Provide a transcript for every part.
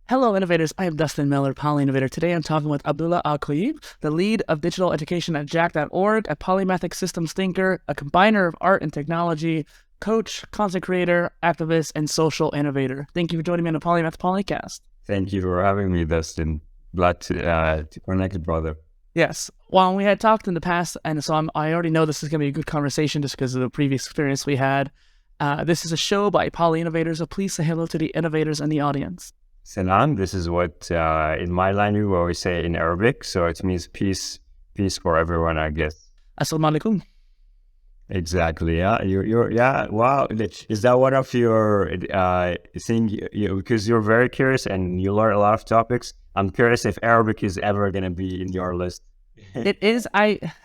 Hello, innovators. I am Dustin Miller, PolyInnovator. Today I'm talking with Abdullah Al Qayyim, the lead of digital education at Jack.org, a polymathic systems thinker, a combiner of art and technology, coach, content creator, activist, and social innovator. Thank you for joining me on the Polymath Polycast. Thank you for having me, Dustin. Glad to connect, brother. Yes. Well, we had talked in the past, and so I already know this is going to be a good conversation just because of the previous experience we had. This is a show by poly-innovators, so please say hello to the innovators and the audience. Salam, this is what in my language we always say in Arabic, so it means peace for everyone, I guess. Assalamu alaikum. Exactly, yeah. Yeah, wow. Is that one of your thing? Because you're very curious and you learn a lot of topics. I'm curious if Arabic is ever going to be in your list. It is.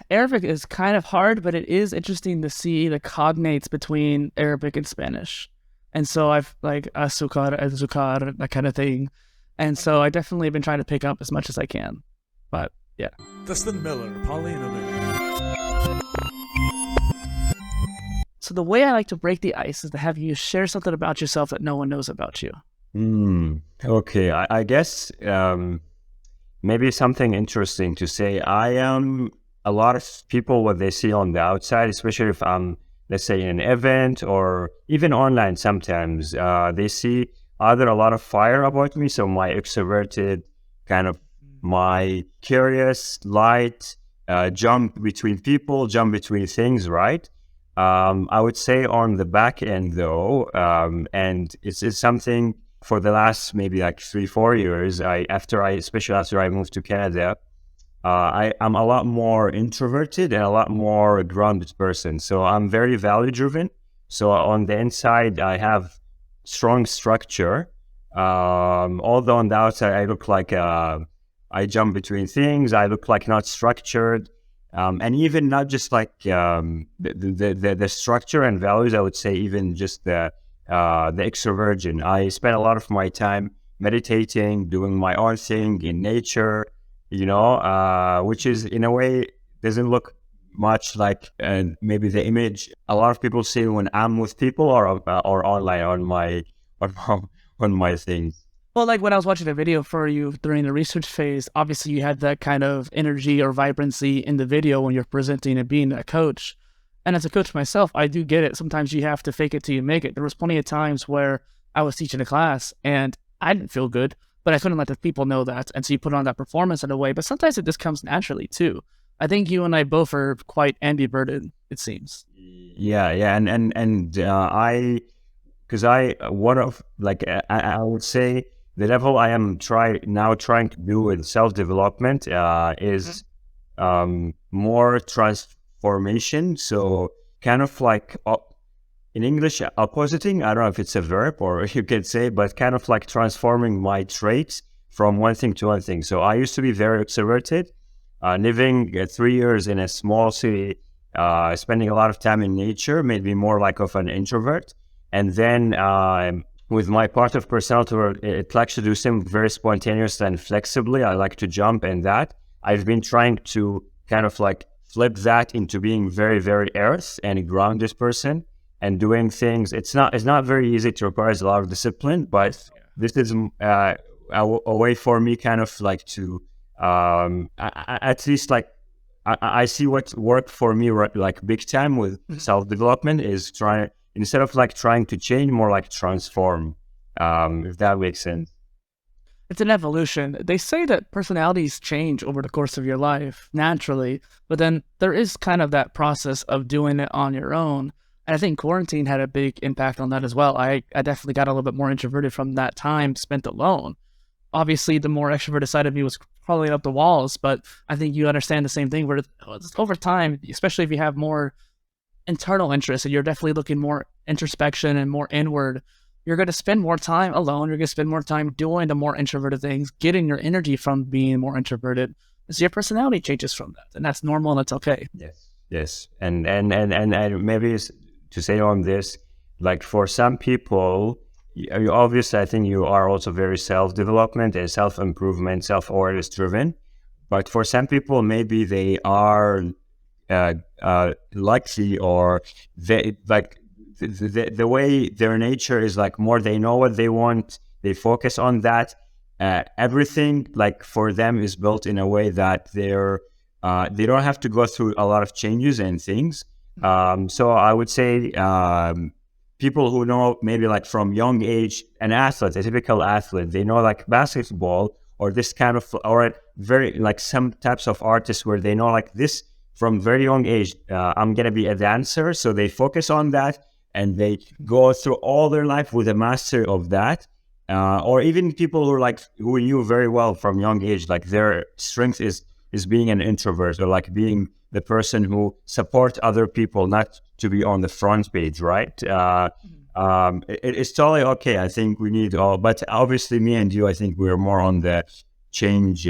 Arabic is kind of hard, but it is interesting to see the cognates between Arabic and Spanish. And so I've like azúcar, that kind of thing. And so I definitely been trying to pick up as much as I can. But yeah. Dustin Miller, PolyInnovator. So the way I like to break the ice is to have you share something about yourself that no one knows about you. Okay, I guess maybe something interesting to say. I am a lot of people, what they see on the outside, especially if I'm, let's say, in an event or even online sometimes, they see either a lot of fire about me, so my extroverted, kind of my curious, light, jump between people, jump between things, right? I would say on the back end though, and it's something for the last maybe like 3-4 years, especially after I moved to Canada, I'm a lot more introverted and a lot more grounded person. So I'm very value driven. So on the inside, I have strong structure. Although on the outside, I look like I jump between things. I look like not structured. And even not just like the structure and values, I would say even just the extroversion. I spend a lot of my time meditating, doing my own thing in nature, which is in a way doesn't look much like maybe the image a lot of people see when I'm with people or online on my things. Well, like when I was watching a video for you during the research phase, obviously you had that kind of energy or vibrancy in the video when you're presenting and being a coach. And as a coach myself, I do get it. Sometimes you have to fake it till you make it. There was plenty of times where I was teaching a class and I didn't feel good, but I couldn't let the people know that. And so you put on that performance in a way, but sometimes it just comes naturally too. I think you and I both are quite ambiverted, it seems. Yeah. And I would say the level I am trying to do with self-development is more transformation. So kind of like in English, oppositing, I don't know if it's a verb or you could say, but kind of like transforming my traits from one thing to one thing. So I used to be very extroverted, living 3 years in a small city, spending a lot of time in nature, made me more like of an introvert. And then with my part of personality, it likes to do something very spontaneous and flexibly. I like to jump and that. I've been trying to kind of like flip that into being very, very earth and a grounded person and doing things. It's not very easy. It requires a lot of discipline, but this is a way for me kind of like to at least like I see what worked for me like big time with self-development is instead of like trying to change, more like transform, if that makes sense. It's an evolution. They say that personalities change over the course of your life naturally, but then there is kind of that process of doing it on your own. And I think quarantine had a big impact on that as well. I definitely got a little bit more introverted from that time spent alone. Obviously, the more extroverted side of me was crawling up the walls, but I think you understand the same thing where over time, especially if you have more internal interests and you're definitely looking more introspection and more inward, you're going to spend more time alone. You're going to spend more time doing the more introverted things, getting your energy from being more introverted. So your personality changes from that, and that's normal and that's okay. Yes. And maybe to say on this, like for some people, obviously I think you are also very self-development and self-improvement, self-awareness driven. But for some people, maybe they are lucky or they like the way their nature is like more, they know what they want, they focus on that. everything like for them is built in a way that they don't have to go through a lot of changes and things. So I would say people who know maybe like from young age, an athlete, a typical athlete, they know like basketball or this kind of, or very like some types of artists where they know like this from very young age, I'm going to be a dancer. So they focus on that and they go through all their life with a master of that. Or even people who are like, who knew very well from young age, like their strength is being an introvert or like being the person who supports other people, not to be on the front page, right? It's totally okay. I think we need all, but obviously me and you, I think we're more on the change,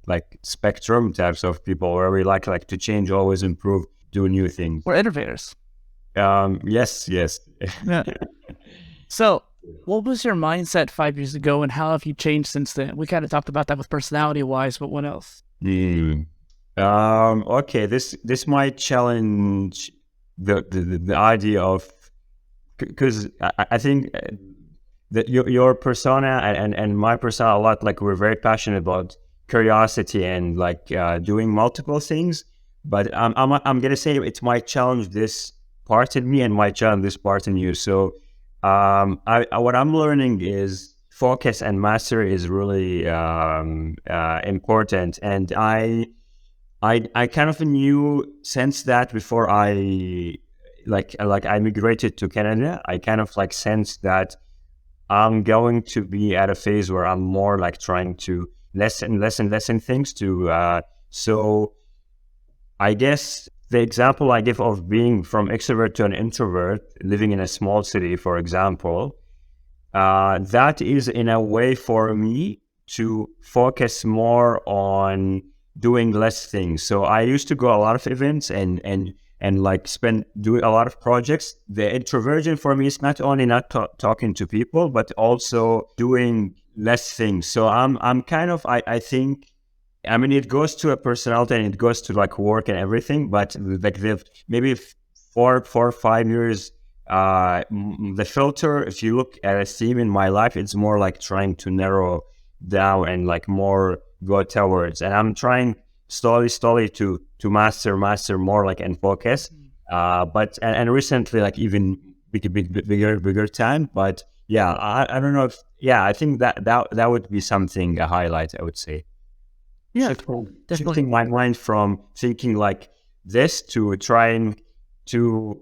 like spectrum types of people where we like to change, always improve, do new things. We're innovators. Yes. Yeah. So what was your mindset 5 years ago and how have you changed since then? We kind of talked about that with personality wise, but what else? Okay, this might challenge the idea of, because I think that your persona and my persona a lot, like we're very passionate about curiosity and like doing multiple things, but I'm gonna say it might challenge this part in me and might challenge this part in you. So what I'm learning is focus and mastery is really important, and I kind of knew since that before I I migrated to Canada. I kind of like sensed that I'm going to be at a phase where I'm more like trying to lessen things to so I guess the example I give of being from extrovert to an introvert, living in a small city, for example, that is in a way for me to focus more on doing less things. So I used to go a lot of events and like doing a lot of projects. The introversion for me is not only not talking to people, but also doing less things. So I'm kind of, I think, I mean, it goes to a personality and it goes to like work and everything, but like maybe 4 or 5 years, the filter, if you look at a theme in my life, it's more like trying to narrow down and like more go towards, and I'm trying slowly to master more like and focus. But recently, like even bigger time. But yeah, I don't know if, yeah, I think that would be something, a highlight, I would say. Yeah, Shifting my mind from thinking like this to trying to,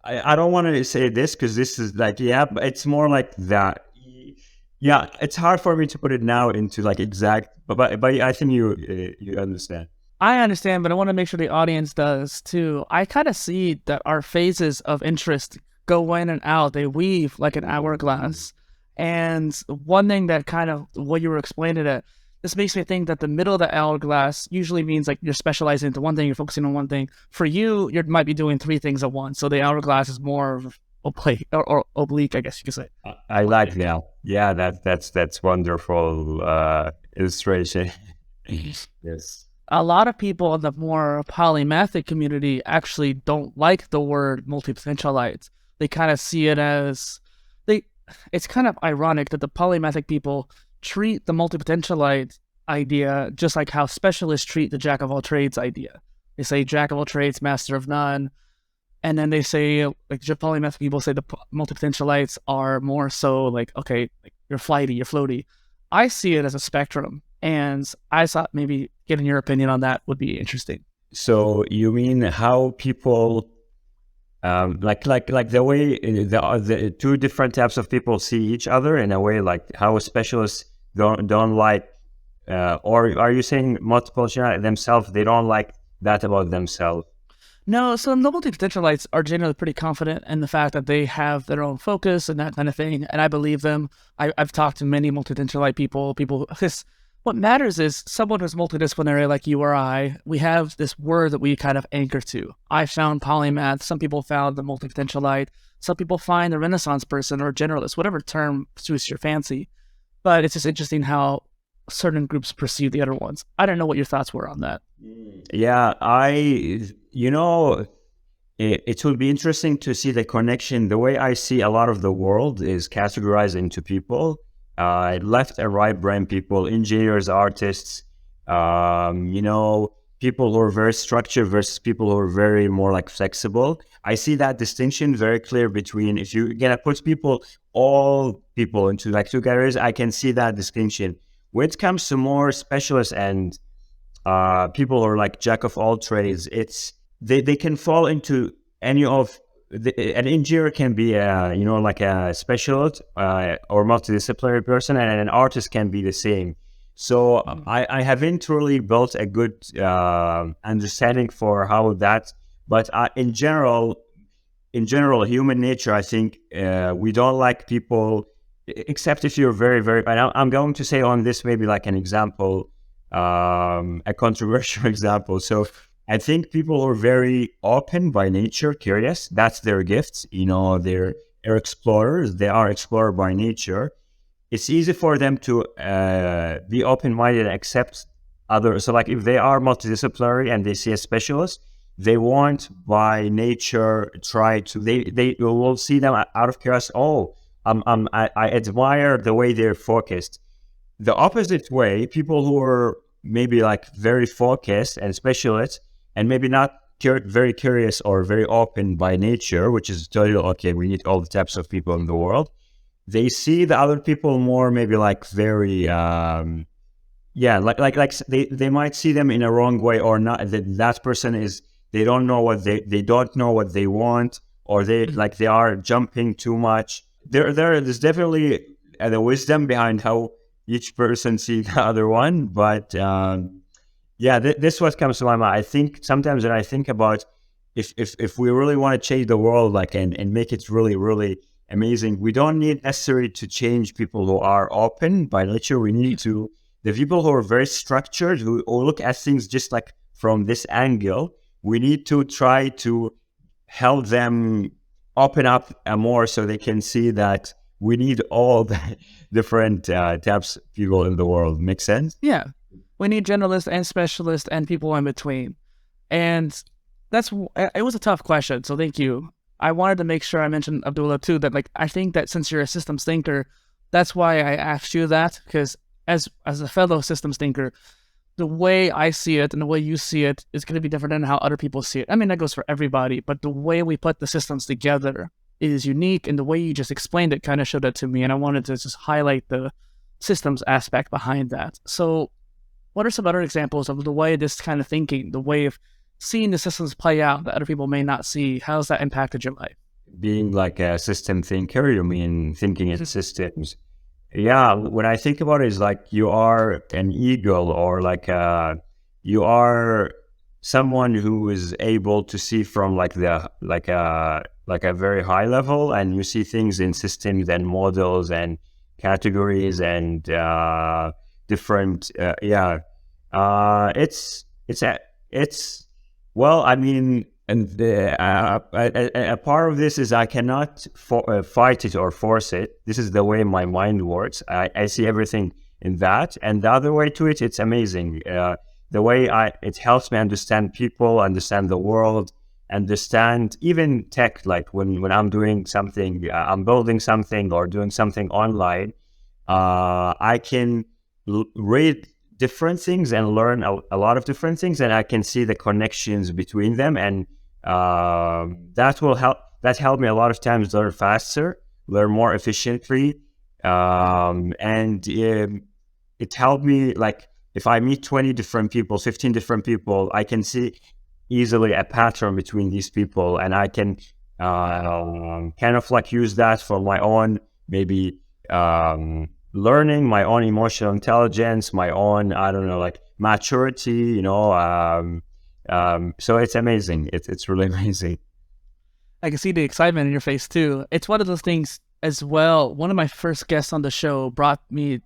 I don't want to say this because this is like, yeah, but it's more like that. Yeah, it's hard for me to put it now into like exact, but I think you understand. I understand, but I want to make sure the audience does too. I kind of see that our phases of interest go in and out. They weave like an hourglass. And one thing that kind of, what you were explaining it, this makes me think that the middle of the hourglass usually means like you're specializing into one thing, you're focusing on one thing. For you, you might be doing 3 things at once. So the hourglass is more oblique, or oblique, I guess you could say. I like that. Yeah, that's wonderful illustration. Yes. A lot of people in the more polymathic community actually don't like the word multipotentialite. They kind of see it as it's kind of ironic that the polymathic people treat the multipotentialite idea just like how specialists treat the jack of all trades idea. They say jack of all trades, master of none. And then they say, like polymath people say the multipotentialites are more so like, okay, like you're flighty, you're floaty. I see it as a spectrum. And I thought maybe getting your opinion on that would be interesting. So you mean how people, like the way the 2 different types of people see each other in a way, like how specialists don't like, or are you saying multiple themselves, they don't like that about themselves? No, so the multipotentialites are generally pretty confident in the fact that they have their own focus and that kind of thing, and I believe them. I've talked to many multipotentialite people. What matters is someone who's multidisciplinary like you or I, we have this word that we kind of anchor to. I found polymath, some people found the multipotentialite, some people find the Renaissance person or generalist, whatever term suits your fancy. But it's just interesting how certain groups perceive the other ones. I don't know what your thoughts were on that. Yeah, it will be interesting to see the connection. The way I see a lot of the world is categorized into people. left and right brain people, engineers, artists, people who are very structured versus people who are very more like flexible. I see that distinction very clear between, if you're gonna put all people into like two categories, I can see that distinction. When it comes to more specialists and people who are like jack of all trades, they can fall into any of an engineer can be like a specialist or multidisciplinary person, and an artist can be the same. So I haven't really built a good understanding for how that, but in general, human nature, I think we don't like people, except if you're very, very, and I'm going to say on this maybe like an example, a controversial example. So I think people who are very open by nature, curious, that's their gift. They're explorers. They are explorer by nature. It's easy for them to be open-minded and accept others. So like if they are multidisciplinary and they see a specialist, they won't by nature try to, they will see them out of curiosity. I admire the way they're focused. The opposite way, people who are maybe like very focused and specialists and maybe not very curious or very open by nature, which is totally okay. We need all the types of people in the world. They see the other people more maybe like very, they might see them in a wrong way, or not. That person is, they don't know what they don't know what they want, or they are jumping too much. There's definitely the wisdom behind how each person sees the other one, but this what comes to my mind. I think sometimes when I think about if we really want to change the world, and make it really, really amazing, we don't need necessarily to change people who are open by nature. We need to, the people who are very structured, who look at things just like from this angle, we need to try to help them open up more so they can see that we need all the different types of people in the world. Make sense? Yeah. We need generalists and specialists and people in between. And it was a tough question, so thank you. I wanted to make sure I mentioned, Abdullah, too, that I think that since you're a systems thinker, that's why I asked you that, because as a fellow systems thinker, the way I see it and the way you see it is going to be different than how other people see it. I mean, that goes for everybody, but the way we put the systems together is unique, and the way you just explained it kind of showed that to me, and I wanted to just highlight the systems aspect behind that. So what are some other examples of the way this kind of thinking, the way of seeing the systems play out that other people may not see, how's that impacted your life? Being like a system thinker, you mean thinking in systems? Yeah, when I think about it, it's like you are an eagle, or you are someone who is able to see from like a very high level, and you see things in systems and models and categories and different. Well, I mean, and a part of this is I cannot fight it or force it. This is the way my mind works. I see everything in that. And the other way to it, it's amazing. The way it helps me understand people, understand the world, understand even tech. Like when I'm doing something, I'm building something or doing something online, I can read different things and learn a lot of different things, and I can see the connections between them, and that helped me a lot of times learn faster, learn more efficiently, and it helped me, like if I meet 20 different people, 15 different people, I can see easily a pattern between these people, and I can kind of like use that for my own maybe learning, my own emotional intelligence, my own, I don't know, like maturity, so it's amazing. It's really amazing. I can see the excitement in your face too. It's one of those things as well. One of my first guests on the show brought my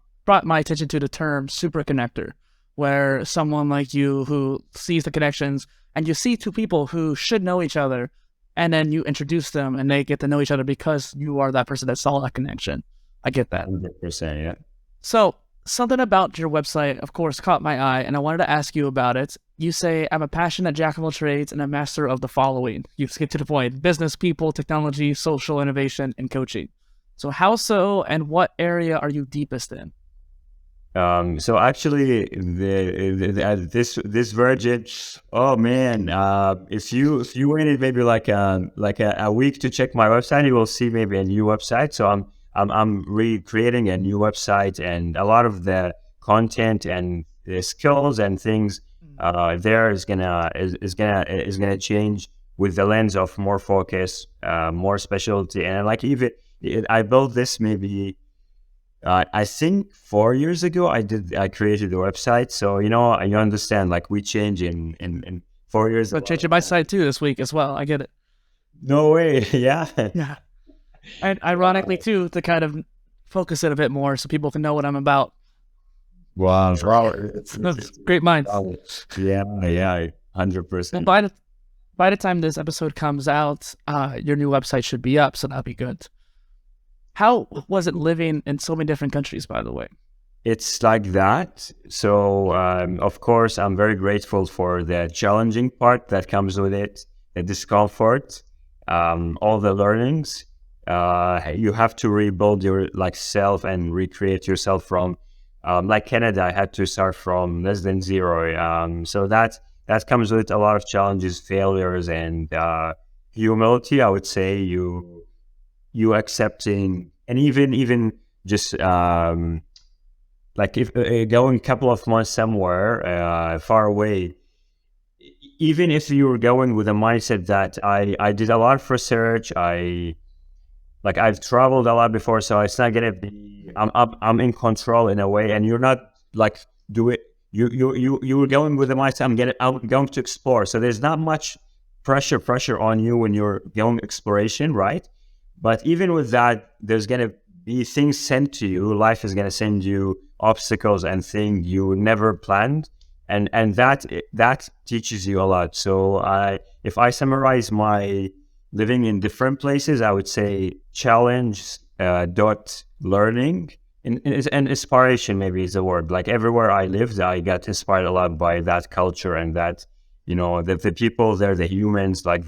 attention to the term superconnector, where someone like you who sees the connections, and you see two people who should know each other, and then you introduce them and they get to know each other because you are that person that saw that connection. I get that. 100%, yeah. So something about your website, of course, caught my eye, and I wanted to ask you about it. You say, I'm a passionate jack of all trades and a master of the following. You skip to the point: business, people, technology, social innovation, and coaching. So how so, and what area are you deepest in? So actually, this version, oh man, if you waited maybe like a week to check my website, you will see maybe a new website. So I'm recreating a new website, and a lot of the content and the skills and things there is gonna change with the lens of more focus, more specialty, and like even I built this maybe. I think 4 years ago I created the website, so you understand, like we change in 4 years. But changing my site too this week as well. I get it. No way, yeah. Yeah. And ironically too, to kind of focus it a bit more so people can know what I'm about. Wow, Great minds. yeah, 100%. By the time this episode comes out, your new website should be up, so that'll be good. How was it living in so many different countries, by the way? It's like that. So, of course, I'm very grateful for the challenging part that comes with it, the discomfort, all the learnings. You have to rebuild your self and recreate yourself from, like Canada, I had to start from less than zero. So that comes with a lot of challenges, failures, and humility. I would say you accepting, and even just like if going a couple of months somewhere far away, even if you were going with a mindset that I did a lot of research, I've traveled a lot before, so it's not gonna be I'm in control in a way, and you're not like do it. You were going with the mindset I'm going to explore, so there's not much pressure on you when you're going exploration, right? But even with that, there's going to be things sent to you. Life is going to send you obstacles and things you never planned. And that teaches you a lot. So if I summarize my living in different places, I would say challenge dot learning and inspiration maybe is the word. Like everywhere I lived, I got inspired a lot by that culture and that, the people there, the humans, like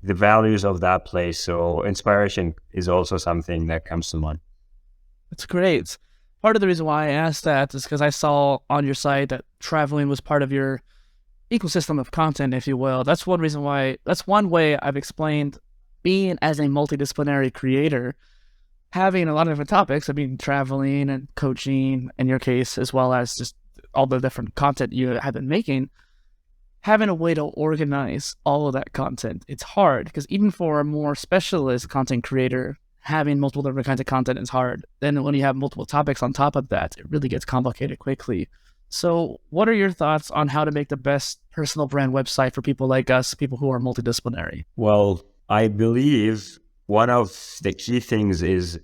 the values of that place. So inspiration is also something that comes to mind. That's great. Part of the reason why I asked that is because I saw on your site that traveling was part of your ecosystem of content, if you will. That's one way I've explained being as a multidisciplinary creator, having a lot of different topics. I mean, traveling and coaching in your case, as well as just all the different content you have been making. Having a way to organize all of that content, it's hard because even for a more specialist content creator, having multiple different kinds of content is hard. Then when you have multiple topics on top of that, it really gets complicated quickly. So what are your thoughts on how to make the best personal brand website for people like us, people who are multidisciplinary? Well, I believe one of the key things is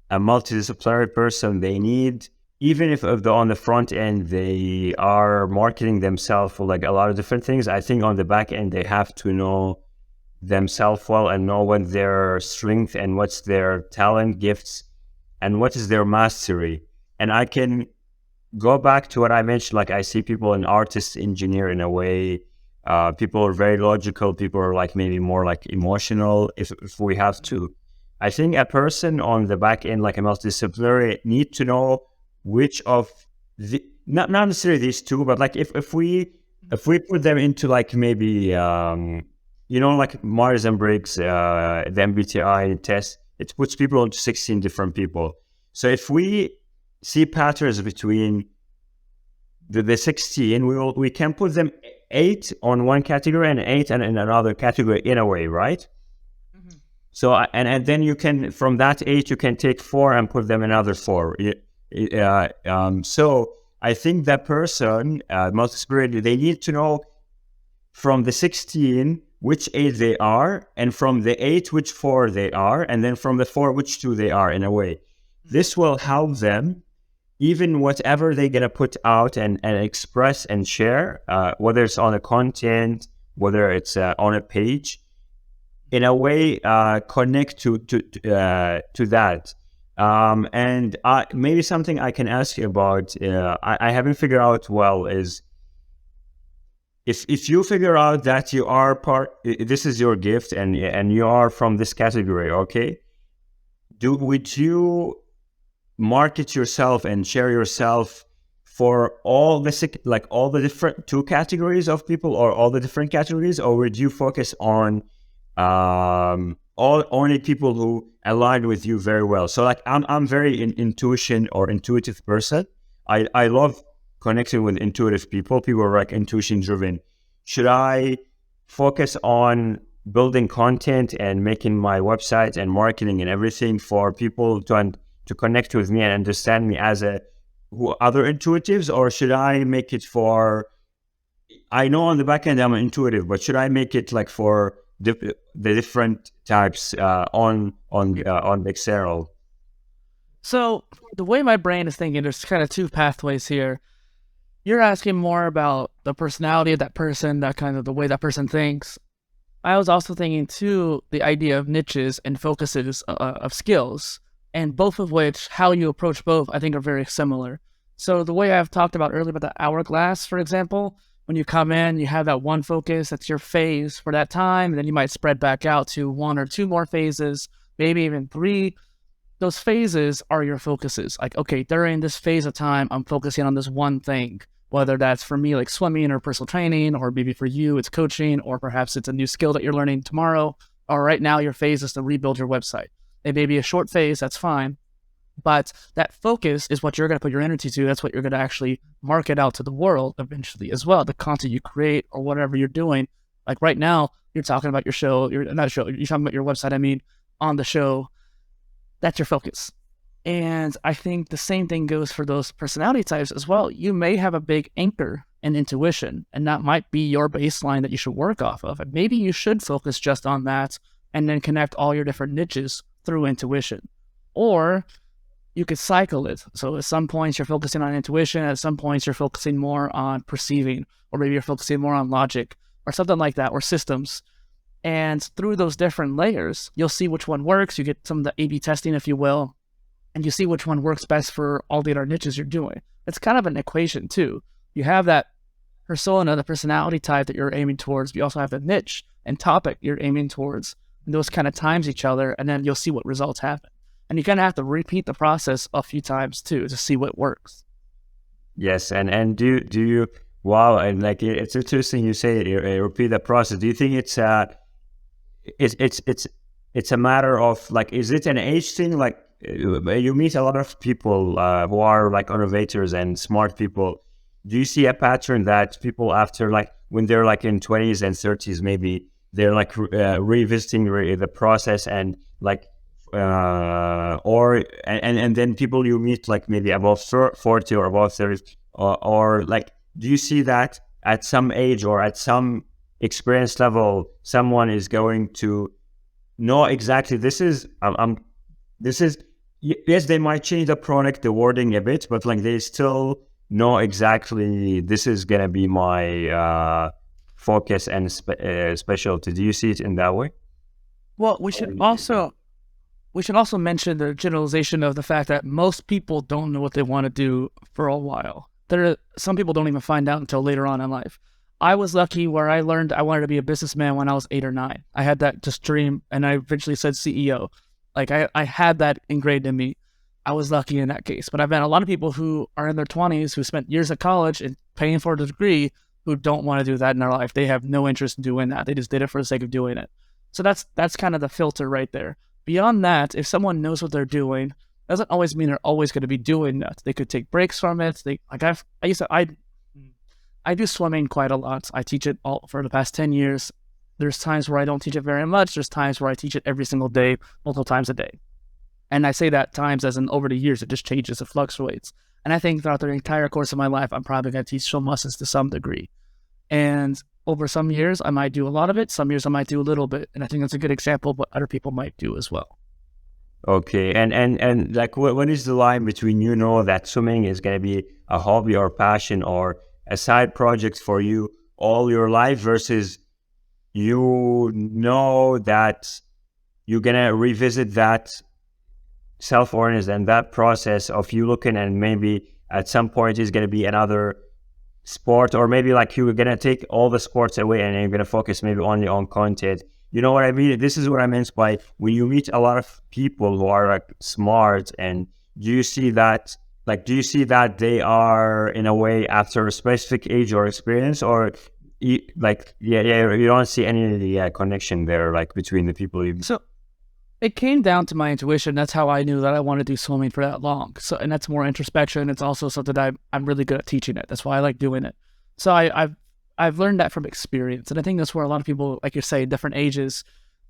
a multidisciplinary person, they need, even if on the front end they are marketing themselves for like a lot of different things, I think on the back end they have to know themselves well and know what their strength and what's their talent, gifts, and what is their mastery. And I can go back to what I mentioned, like I see people an artist, engineer in a way. People are very logical. People are like maybe more like emotional if we have to. I think a person on the back end, like a multidisciplinary, need to know which of the, not necessarily these two, but like if we put them into like maybe like Myers and Briggs, the MBTI test, it puts people into 16 different people. So if we see patterns between the 16, we can put them 8 on one category and 8 in another category in a way, right? Mm-hmm. So and then you can, from that 8 you can take 4 and put them another 4. So I think that person, multidisciplinary, they need to know from the 16 which 8 they are, and from the 8 which 4 they are, and then from the 4 which 2 they are in a way. This will help them, even whatever they're going to put out and express and share, whether it's on a content, whether it's on a page, in a way connect to that. And maybe something I can ask you about, I haven't figured out well, is if you figure out that you are this is your gift and you are from this category, okay? would you market yourself and share yourself for all the different two categories of people, or all the different categories, or would you focus on all only people who align with you very well? So like I'm very intuitive person. I love connecting with intuitive people. People are like intuition driven. Should I focus on building content and making my website and marketing and everything for people to connect with me and understand me as other intuitives, or should I make it for, I know on the back end I'm intuitive, but should I make it like for the different types on Excel? So the way my brain is thinking, there's kind of two pathways here. You're asking more about the personality of that person, that kind of the way that person thinks. I was also thinking too, the idea of niches and focuses of skills, and both of which, how you approach both, I think are very similar. So the way I've talked about earlier about the hourglass, for example, when you come in, you have that one focus, that's your phase for that time, and then you might spread back out to one or two more phases, maybe even three. Those phases are your focuses. Like, okay, during this phase of time, I'm focusing on this one thing, whether that's for me, like swimming or personal training, or maybe for you, it's coaching, or perhaps it's a new skill that you're learning tomorrow, or right now your phase is to rebuild your website. It may be a short phase, that's fine. But that focus is what you're going to put your energy to. That's what you're going to actually market out to the world eventually as well. The content you create or whatever you're doing. Like right now, you're talking about your show. You're talking about your website, I mean, on the show. That's your focus. And I think the same thing goes for those personality types as well. You may have a big anchor in intuition, and that might be your baseline that you should work off of. And maybe you should focus just on that and then connect all your different niches through intuition. Or you could cycle it. So at some points you're focusing on intuition, at some points you're focusing more on perceiving, or maybe you're focusing more on logic or something like that, or systems. And through those different layers, you'll see which one works. You get some of the A/B testing, if you will, and you see which one works best for all the other niches you're doing. It's kind of an equation too. You have that persona, the personality type that you're aiming towards. You also have the niche and topic you're aiming towards. And those kind of times each other, and then you'll see what results happen. And you kind of have to repeat the process a few times too to see what works. Yes, and do you? Wow, and like it's interesting you say repeat the process. Do you think it's a matter of like, is it an age thing? Like you meet a lot of people who are like innovators and smart people. Do you see a pattern that people after like when they're like in 20s and 30s maybe they're like revisiting the process and like and then people you meet like maybe above 40 or above 30 or like, do you see that at some age or at some experience level someone is going to know exactly this is yes, they might change the product, the wording a bit, but like they still know exactly this is gonna be my focus and specialty. Do you see it in that way? Well, we should also mention the generalization of the fact that most people don't know what they want to do for a while. Some people don't even find out until later on in life. I was lucky where I learned I wanted to be a businessman when I was 8 or 9. I had that just dream, and I eventually said CEO. Like I had that ingrained in me. I was lucky in that case. But I've met a lot of people who are in their 20s who spent years at college and paying for a degree who don't want to do that in their life. They have no interest in doing that. They just did it for the sake of doing it. So that's kind of the filter right there. Beyond that, if someone knows what they're doing, doesn't always mean they're always going to be doing that. They could take breaks from it. I do swimming quite a lot. I teach it all for the past 10 years. There's times where I don't teach it very much. There's times where I teach it every single day, multiple times a day. And I say that times as in over the years, it just changes, it fluctuates. And I think throughout the entire course of my life, I'm probably going to teach swim lessons to some degree. And over some years, I might do a lot of it. Some years I might do a little bit. And I think that's a good example of what other people might do as well. Okay. And like, what is the line between, you know, that swimming is going to be a hobby or passion or a side project for you all your life versus you know that you're going to revisit that self-awareness and that process of you looking and maybe at some point is going to be another sport, or maybe like you're going to take all the sports away and you're going to focus maybe only on content You know what I mean? This is what I meant by when you meet a lot of people who are like smart, and do you see that, like, do you see that they are in a way after a specific age or experience, or you don't see any connection there, like between the people you. So it came down to my intuition. That's how I knew that I wanted to do swimming for that long. So, and that's more introspection. It's also something that I'm really good at teaching it. That's why I like doing it. So I've learned that from experience. And I think that's where a lot of people, like you say, different ages,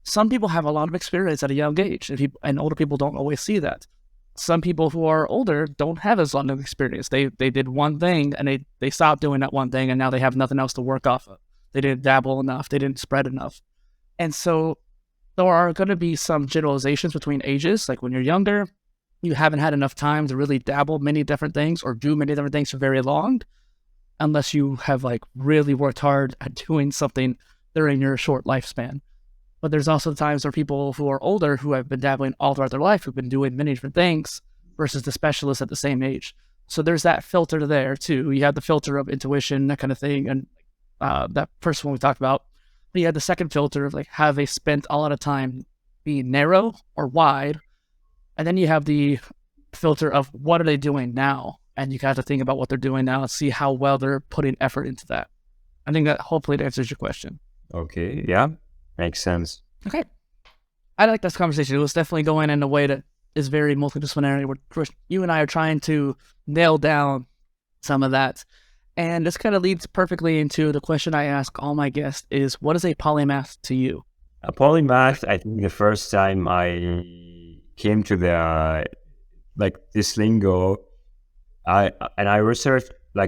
some people have a lot of experience at a young age, and older people don't always see that. Some people who are older don't have as long of experience. They did one thing and they stopped doing that one thing, and now they have nothing else to work off of. They didn't dabble enough. They didn't spread enough. And so there are going to be some generalizations between ages. Like when you're younger, you haven't had enough time to really dabble many different things or do many different things for very long, unless you have like really worked hard at doing something during your short lifespan. But there's also times where people who are older who have been dabbling all throughout their life, who've been doing many different things versus the specialists at the same age. So there's that filter there too. You have the filter of intuition, that kind of thing. And that first one we talked about. But you had the second filter of like, have they spent a lot of time being narrow or wide? And then you have the filter of what are they doing now? And you have to think about what they're doing now and see how well they're putting effort into that. I think that hopefully it answers your question. Okay, yeah, makes sense. Okay. I like this conversation. It was definitely going in a way that is very multidisciplinary, where you and I are trying to nail down some of that. And this kind of leads perfectly into the question I ask all my guests is, what is a polymath to you? A polymath, I think the first time I came to the, like this lingo, I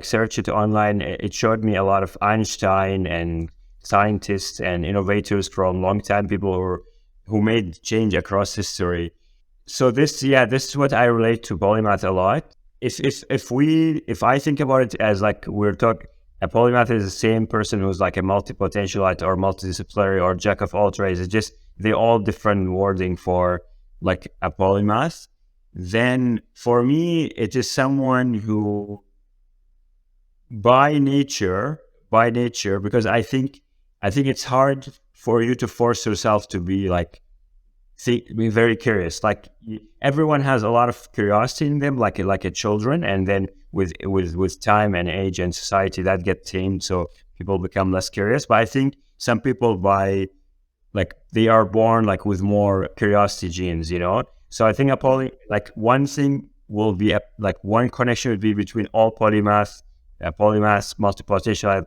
searched it online. It showed me a lot of Einstein and scientists and innovators from long time, people who made change across history. So this is what I relate to polymath a lot. If I think about it as like we're talking, a polymath is the same person who's like a multi-potentialite or multidisciplinary or jack of all trades. It's just they're all different wording for like a polymath. Then for me, it is someone who by nature, because I think it's hard for you to force yourself to be like, be very curious. Like everyone has a lot of curiosity in them, like a children, and then with time and age and society that get tamed, so people become less curious. But I think some people they are born like with more curiosity genes, you know. So I think one thing will be one connection would be between all polymaths, multi-potential,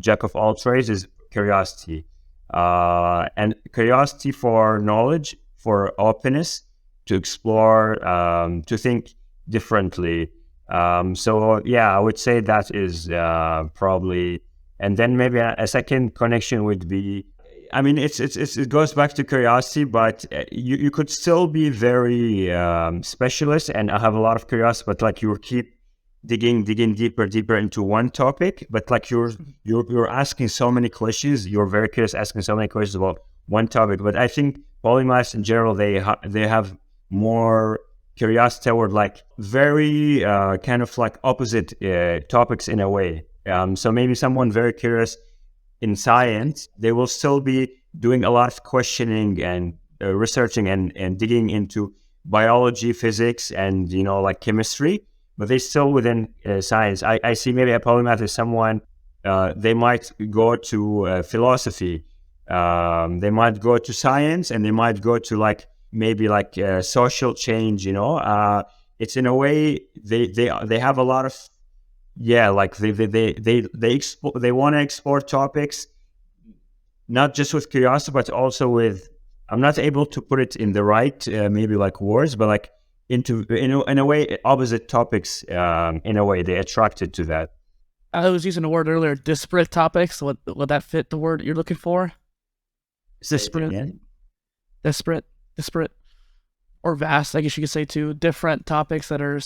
jack of all trades is curiosity. And curiosity for knowledge, for openness, to explore, to think differently. So yeah, I would say that is probably, and then maybe a second connection would be, I mean, it goes back to curiosity, but you could still be very specialist and have a lot of curiosity, but like you keep digging deeper into one topic, but like you're asking so many questions, you're very curious, asking so many questions about one topic. But I think polymaths in general, they have more curiosity toward like very kind of like opposite topics in a way. So maybe someone very curious in science, they will still be doing a lot of questioning and researching and digging into biology, physics, and like chemistry. But they still within science. I see maybe a polymath is someone, they might go to philosophy, they might go to science, and they might go to maybe social change. It's in a way they have a lot of they want to explore topics, not just with curiosity, but also with, I'm not able to put it in the right maybe words, but in a way opposite topics. In a way they attracted to that. I was using the word earlier, disparate topics. Would that fit the word you're looking for? Disparate, or vast, I guess you could say too. Different topics that are,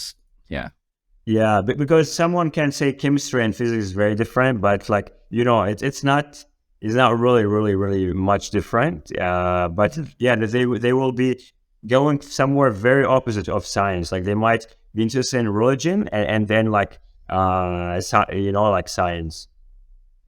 yeah, because someone can say chemistry and physics is very different, but it's not really much different. But yeah, they will be going somewhere very opposite of science. Like they might be interested in religion and then science.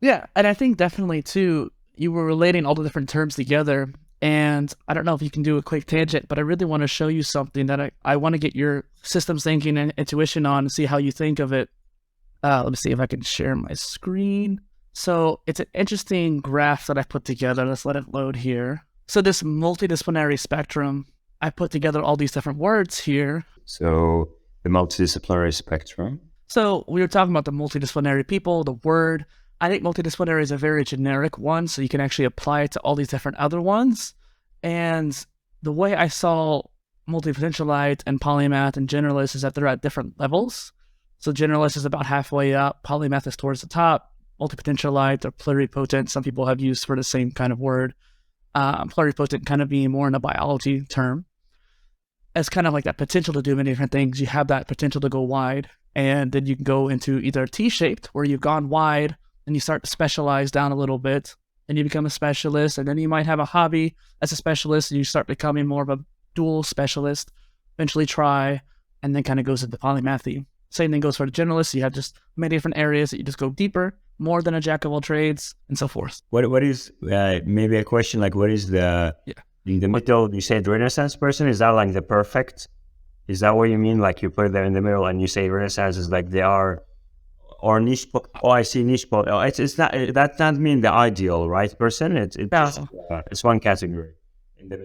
Yeah, and I think definitely too, you were relating all the different terms together. And I don't know if you can do a quick tangent, but I really want to show you something that I want to get your systems thinking and intuition on and see how you think of it. Let me see if I can share my screen. So it's an interesting graph that I put together. Let's let it load here. So this multidisciplinary spectrum, I put together all these different words here. So the multidisciplinary spectrum. So we were talking about the multidisciplinary people, the word. I think multidisciplinary is a very generic one, so you can actually apply it to all these different other ones. And the way I saw multipotentialite and polymath and generalist is that they're at different levels. So generalist is about halfway up, polymath is towards the top, multipotentialite or pluripotent, some people have used for the same kind of word. Pluripotent kind of being more in a biology term. As kind of like that potential to do many different things, you have that potential to go wide, and then you can go into either T-shaped, where you've gone wide, and you start to specialize down a little bit, and you become a specialist, and then you might have a hobby as a specialist, and you start becoming more of a dual specialist, eventually and then kind of goes into polymathy. Same thing goes for the generalist. You have just many different areas that you just go deeper, more than a jack of all trades, and so forth. What is, maybe a question, like what is in the middle, you said Renaissance person, is that like the perfect? Is that what you mean? Like you put it there in the middle and you say Renaissance is like they are, or niche, I see niche, it's not, that doesn't mean the ideal, right, person? It's one category.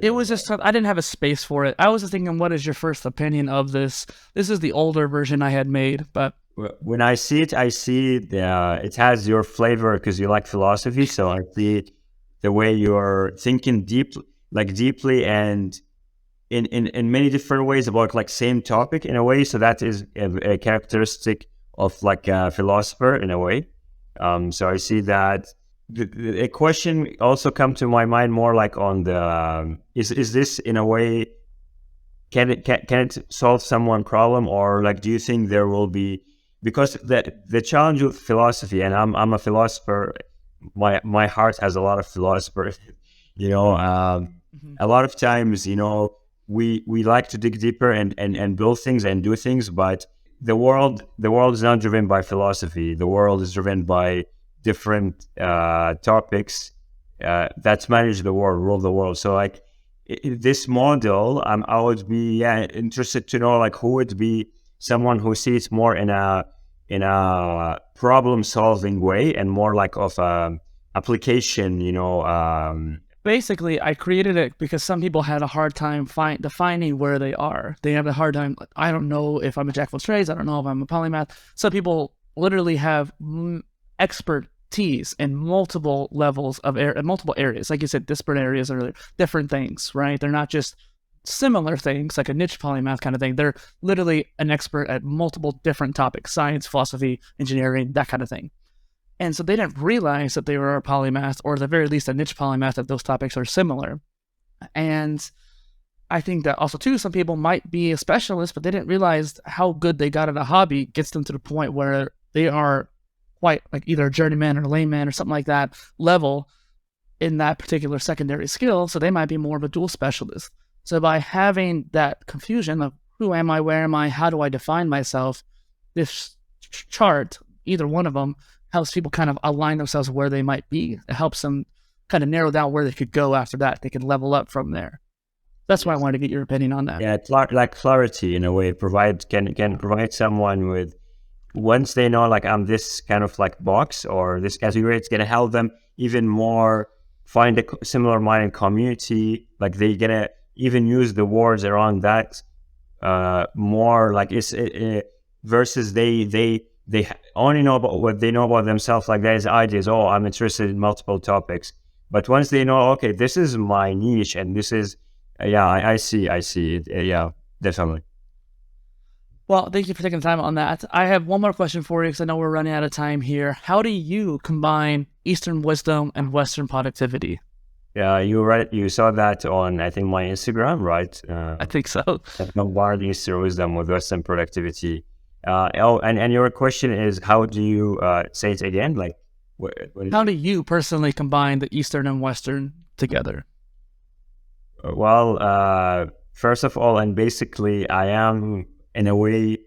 It was just, I didn't have a space for it. I was just thinking, what is your first opinion of this? This is the older version I had made, but when I see it, it has your flavor because you like philosophy. So I see the way you're thinking deeply and in many different ways about like same topic in a way. So that is a characteristic of like a philosopher in a way. So I see that. A question also come to my mind more like on the is this in a way, can it solve someone problem, or like do you think there will be, because the challenge with philosophy, and I'm a philosopher, my heart has a lot of philosophers, a lot of times we like to dig deeper and build things and do things, but the world is not driven by philosophy. The world is driven by different topics that manage the world, rule the world. So like this model, I would be interested to know like who would be someone who sees more in a problem solving way and more like of a application. Basically, I created it because some people had a hard time defining where they are. They have a hard time. I don't know if I'm a jack of all trades. I don't know if I'm a polymath. Some people literally have expertise in multiple levels of multiple areas. Like you said, disparate areas are different things, right? They're not just similar things like a niche polymath kind of thing. They're literally an expert at multiple different topics: science, philosophy, engineering, that kind of thing. And so they didn't realize that they were a polymath, or at the very least a niche polymath, that those topics are similar. And I think that also too, some people might be a specialist, but they didn't realize how good they got at a hobby gets them to the point where they are quite like either a journeyman or a layman or something like that level in that particular secondary skill. So they might be more of a dual specialist. So by having that confusion of who am I, where am I, how do I define myself, this chart, either one of them, helps people kind of align themselves where they might be. It helps them kind of narrow down where they could go after that. They can level up from there. That's why I wanted to get your opinion on that. Yeah, it's like clarity in a way. Can provide someone with, once they know like I'm this kind of like box or this category, it's gonna help them even more find a similar minded community. Like they're gonna even use the words around that more. Like versus they only know about what they know about themselves. Like there's ideas. Oh, I'm interested in multiple topics. But once they know, okay, this is my niche, and this is, I see it. Yeah, definitely. Well, thank you for taking the time on that. I have one more question for you because I know we're running out of time here. How do you combine Eastern wisdom and Western productivity? Yeah, you're right. You saw that on, I think, my Instagram, right? I think so. Combine Eastern wisdom with Western productivity. And your question is, how do you say it again? Like, how do you personally combine the Eastern and Western together? Well, first of all, and basically, I am in a way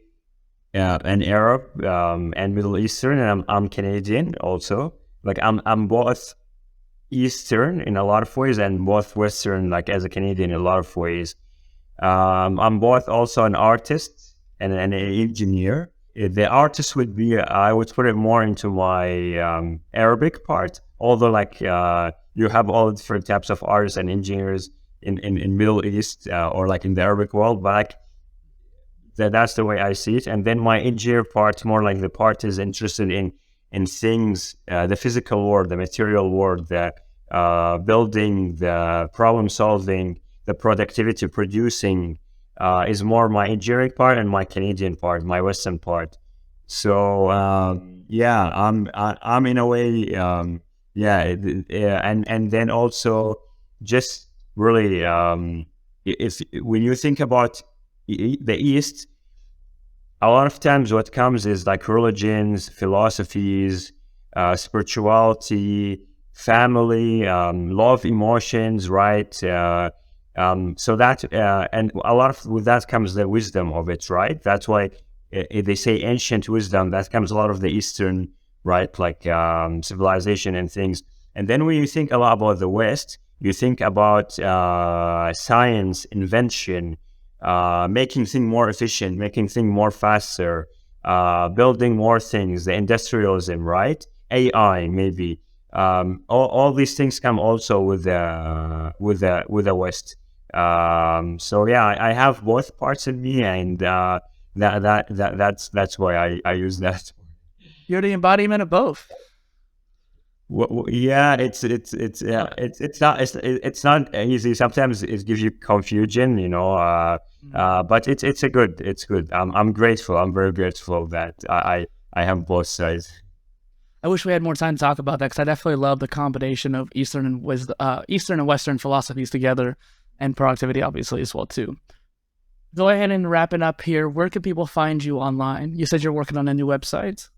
an Arab and Middle Eastern, and I'm Canadian also. Like I'm both Eastern in a lot of ways and both Western, like as a Canadian, in a lot of ways. I'm both also an artist and an engineer. The artist would be, I would put it more into my Arabic part, although like you have all different types of artists and engineers in Middle East or like in the Arabic world, but like, that's the way I see it. And then my engineer part, more like the part is interested in things, the physical world, the material world, the building, the problem solving, the productivity producing is more my engineering part, and my Canadian part, my Western part. So yeah, I'm in a way and then also just really if when you think about the East, a lot of times what comes is like religions, philosophies, spirituality, family, love, emotions, right? So that and a lot of with that comes the wisdom of it, right? That's why they say ancient wisdom. That comes a lot of the Eastern, right? Like civilization and things. And then when you think a lot about the West, you think about science, invention, making things more efficient, making things more faster, building more things, the industrialism, right? AI, maybe. All these things come also with the West. So yeah, I have both parts in me, and that's why I use that. You're the embodiment of both. Yeah, it's not easy. Sometimes it gives you confusion, you know. But it's good. I'm grateful. I'm very grateful that I have both sides. I wish we had more time to talk about that, because I definitely love the combination of Eastern and Western philosophies together, and productivity obviously as well too. Go ahead and wrap it up here. Where can people find you online? You said you're working on a new website.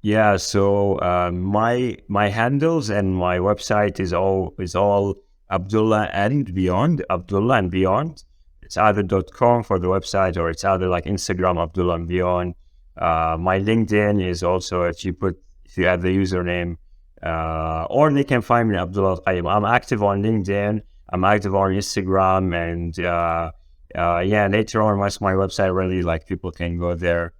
Yeah, so my handles and my website is all Abdullah and Beyond. Abdullah and Beyond. It's either .com for the website, or it's either like Instagram Abdullah and Beyond. My LinkedIn is also, if you add the username, or they can find me Abdullah Al Qayyim. I'm active on LinkedIn. I'm active on Instagram, and yeah, later on once my website really, like, people can go there.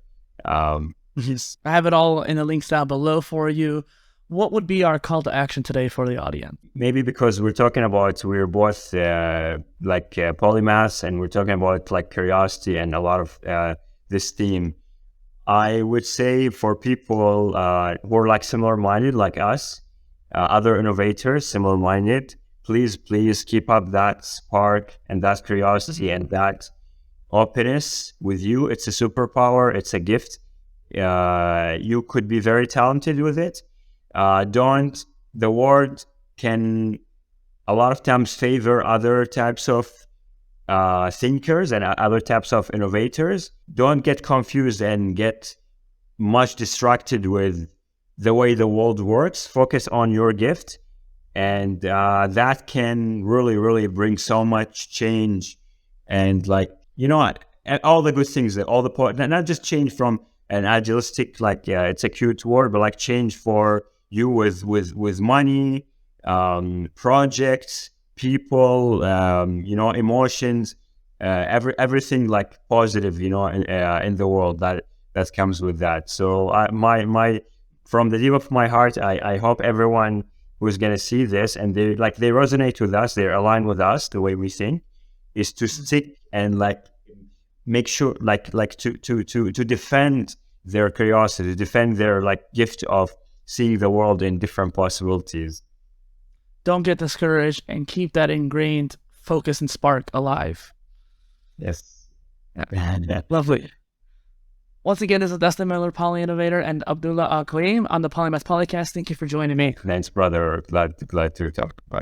Yes, I have it all in the links down below for you. What would be our call to action today for the audience? Maybe because we're both polymaths, and we're talking about like curiosity and a lot of this theme. I would say for people who are like similar-minded like us, other innovators, similar-minded, please keep up that spark and that curiosity and that openness with you. It's a superpower. It's a gift. You could be very talented with it. The world can a lot of times favor other types of thinkers and other types of innovators. Don't get confused and get much distracted with the way the world works. Focus on your gift, and that can really bring so much change, and like, you know, all the good things, not just change from an idealistic, like, yeah, it's a cute word, but like change for you with money, projects, people, you know, emotions, everything like positive, you know, in the world that comes with that. So my from the deep of my heart, I hope everyone who's gonna see this and they resonate with us, they're aligned with us, the way we think, is to stick and like make sure to defend their curiosity, defend their like gift of seeing the world in different possibilities. Don't get discouraged, and keep that ingrained focus and spark alive. Yes. Yeah. Lovely. Once again, this is Dustin Miller, PolyInnovator, and Abdullah Al Qayyim on the Polymath Polycast. Thank you for joining me. Thanks, brother. Glad to talk. Bye.